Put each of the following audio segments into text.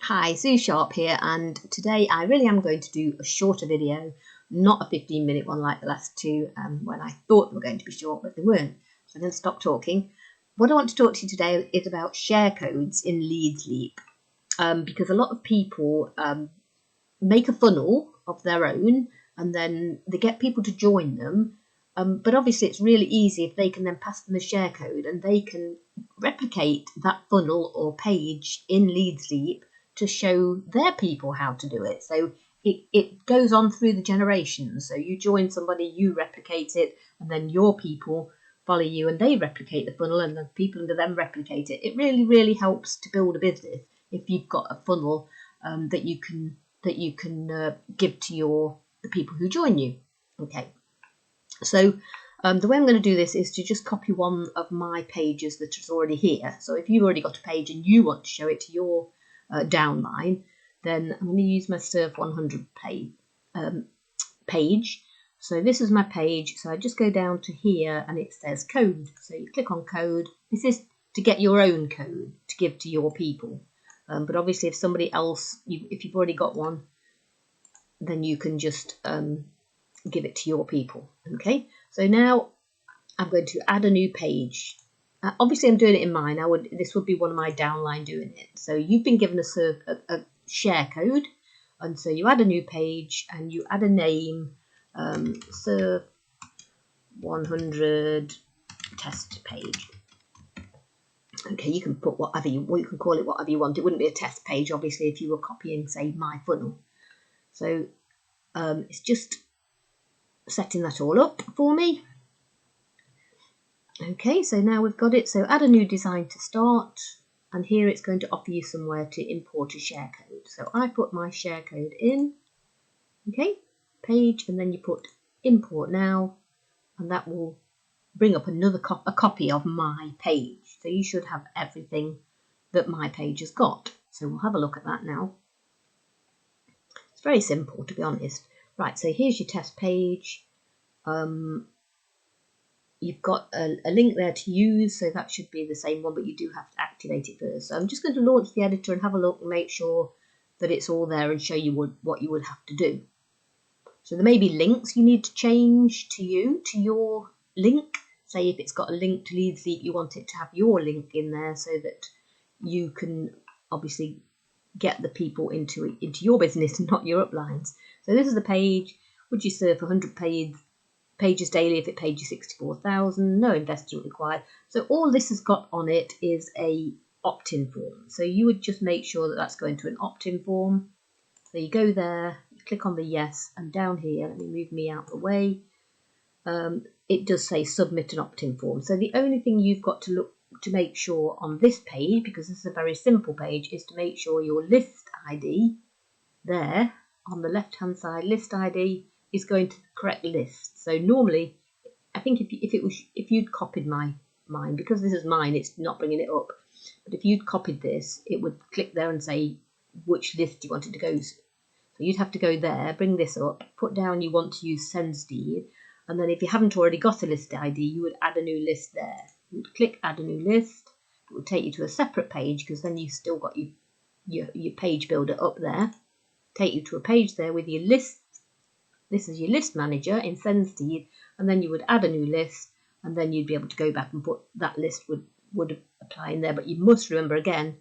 Hi, Sue Sharp here, and today I really am going to do a shorter video, not a 15-minute one like the last two when I thought they were going to be short, but they weren't. So I'm going to stop talking. What I want to talk to you today is about share codes in Leadsleap, because a lot of people make a funnel of their own and then they get people to join them. But obviously it's really easy if they can then pass them a share code and they can replicate that funnel or page in Leadsleap to show their people how to do it. So it goes on through the generations. So you join somebody, you replicate it, and then your people follow you and they replicate the funnel and the people under them replicate it. It really, really helps to build a business if you've got a funnel that you can give to the people who join you. Okay. So the way I'm going to do this is to just copy one of my pages that is already here. So if you've already got a page and you want to show it to your downline, then I'm going to use my Surf 100 page. So this is my page. So I just go down to here and it says code. So you click on code. This is to get your own code to give to your people. But obviously if somebody else, if you've already got one, then you can just give it to your people. Okay, so now I'm going to add a new page. Obviously I'm doing it in mine. This would be one of my downline doing it. So you've been given a share code, and so you add a new page and you add a name, Surf 100 test page. Okay, you can put whatever you can call it whatever you want. It wouldn't be a test page obviously if you were copying, say, my funnel. So it's just setting that all up for me. Okay, so now we've got it. So add a new design to start, and here it's going to offer you somewhere to import a share code. So I put my share code in, okay, page, and then you put import now, and that will bring up a copy of my page. So you should have everything that my page has got. So we'll have a look at that now. It's very simple, to be honest. Right, so here's your test page. You've got a link there to use, so that should be the same one, but you do have to activate it first. So I'm just going to launch the editor and have a look and make sure that it's all there and show you what you would have to do. So there may be links you need to change to your link. Say if it's got a link to Leadsleap, you want it to have your link in there so that you can obviously get the people into your business and not your uplines. So this is the page. Would you surf 100 pages daily if it paid you 64,000? No investment required. So all this has got on it is a opt-in form. So you would just make sure that that's going to an opt-in form. So you go there, you click on the yes, and down here, let me move me out of the way. It does say submit an opt-in form. So the only thing you've got to look to make sure on this page, because this is a very simple page, is to make sure your list ID there on the left hand side, list ID is going to the correct list. So normally, I think if you'd copied mine, because this is mine, it's not bringing it up. But if you'd copied this, it would click there and say which list you wanted to go to. So you'd have to go there, bring this up, put down you want to use SendSteed, and then if you haven't already got a list ID, you would add a new list there. You would click add a new list. It would take you to a separate page because then you've still got your page builder up there. Take you to a page there with your list. This is your list manager in SendSteed, and then you would add a new list, and then you'd be able to go back and put that list would apply in there. But you must remember again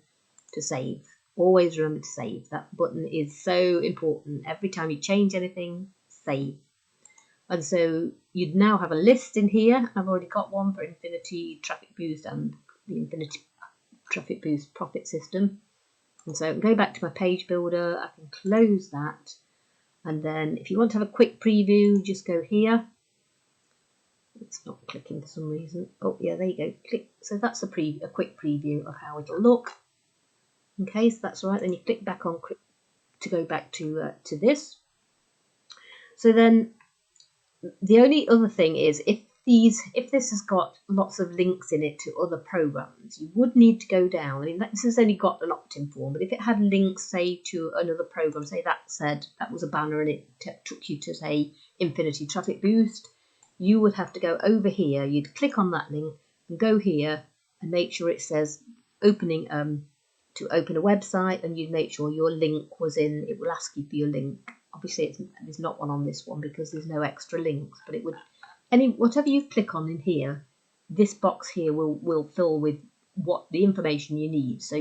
to save. Always remember to save. That button is so important. Every time you change anything, save. And so you'd now have a list in here. I've already got one for Infinity Traffic Boost and the Infinity Traffic Boost profit system. And so I can go back to my page builder. I can close that. And then if you want to have a quick preview, just go here. It's not clicking for some reason. Oh, yeah, there you go. Click. So that's a quick preview of how it'll look. Okay, so that's all right. Then you click back on to go back to this. So then the only other thing is if this has got lots of links in it to other programs, you would need to go down. I mean, this has only got an opt-in form, but if it had links, say, to another program, say that was a banner and it took you to, say, Infinity Traffic Boost, you would have to go over here. You'd click on that link and go here and make sure it says opening to open a website, and you'd make sure your link was in. It will ask you for your link. Obviously, there's not one on this one because there's no extra links, but it would, whatever you click on in here, this box here will fill with what the information you need. So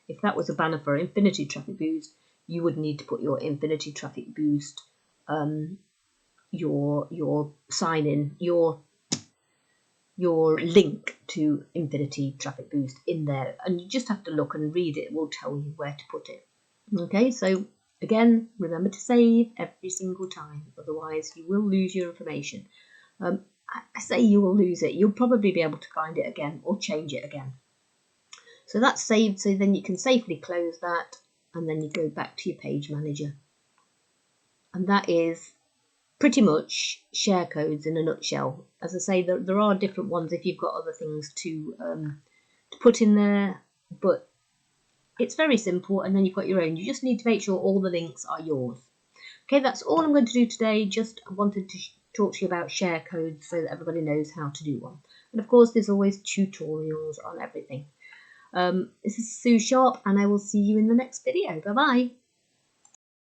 if that was a banner for Infinity Traffic Boost, you would need to put your Infinity Traffic Boost, your sign in, your link to Infinity Traffic Boost in there, and you just have to look and read it. It will tell you where to put it. Okay, so again, remember to save every single time, otherwise you will lose your information. I say you will lose it. You'll probably be able to find it again or change it again. So that's saved, so then you can safely close that, and then you go back to your page manager. And that is pretty much share codes in a nutshell. As I say, there are different ones if you've got other things to put in there, but it's very simple, and then you've got your own. You just need to make sure all the links are yours. Okay, that's all I'm going to do today. Just wanted to talk to you about share codes so that everybody knows how to do one. And of course, there's always tutorials on everything. This is Sue Sharp, and I will see you in the next video. Bye-bye.